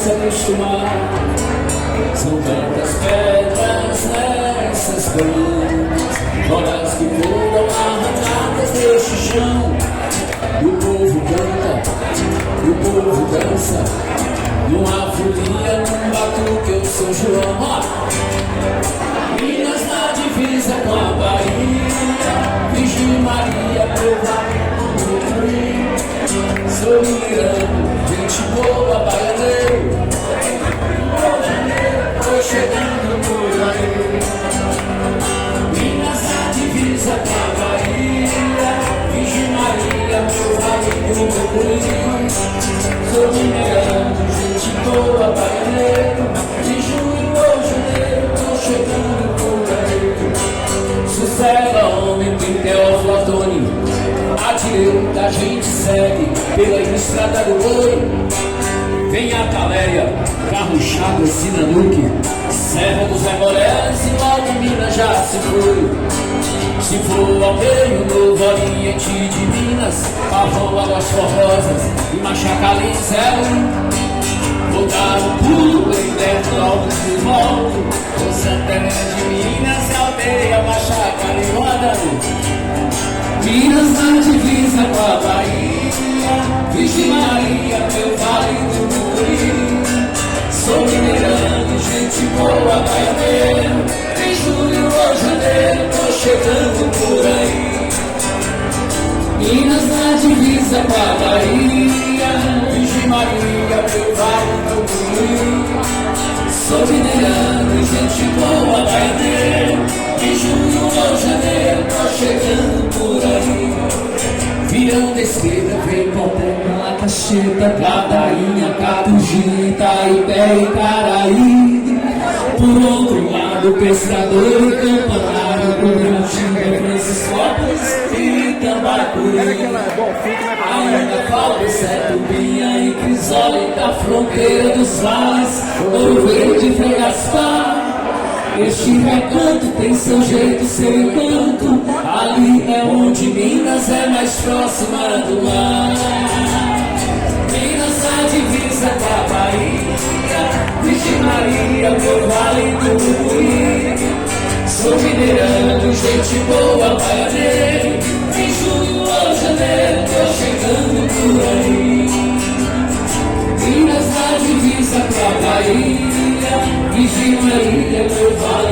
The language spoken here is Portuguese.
se acostumar. São tantas pedras nessas bandas, horas que foram arrancadas deste chão. E o povo canta, e o povo dança, numa folia, num batuque, eu sou João. Minas na divisa com a Bahia, Virgem Maria, sou mineirão, gente boa, baianeiro, tô chegando por aí. Minas na divisa com a Bahia, Virgem Maria, meu vale, meu pulinho. Sou mineirão, gente boa, baianeiro, de junho ou janeiro, tô chegando por aí. Sossega, homem, Teófilo Antônio, à direita a gente segue pela estrada do boi. Vem a Caléia, Carro Chagas, Sinanuque, Serra dos Emorés e logo Minas já se foi. Se for ao meio, Novo Oriente de Minas, Pavão, Águas Formosas e Machacalins é vou dar um pulo em dentro alto do volto. O Santana de Minas é aldeia, Machacalins rodando. Minas na divisa com a Bahia, Virgem Maria, meu vale do Mucuri. Sou mineirão, gente boa, baianeiro, em julho ou janeiro, tô chegando por aí. Minas na divisa com a Bahia, Virgem Maria, meu vale do Mucuri. Sou mineirão, gente boa, baianeiro, em julho ou janeiro, tô chegando por aí. Virão da esquerda, vem Portela, Lacaxeta, Ladainha, Catugi, Itaipé e Caraí. Por outro lado, Pescador e Campanário, Curantinga, Franciscópolis e Tambacuri. Ainda falta Setubinha e Crisólia da fronteira dos vales, Ouro Verde e Frei Gaspar. Este recanto tem seu jeito, seu encanto. Ali é onde Minas é mais próxima do mar. Minas na divisa com a Bahia, Virgem Maria, meu vale do Mucuri. Sou mineirão, gente boa, baianeiro, em junho ou janeiro, tô chegando por aí. Minas na divisa com a Bahia, Virgem Maria, meu vale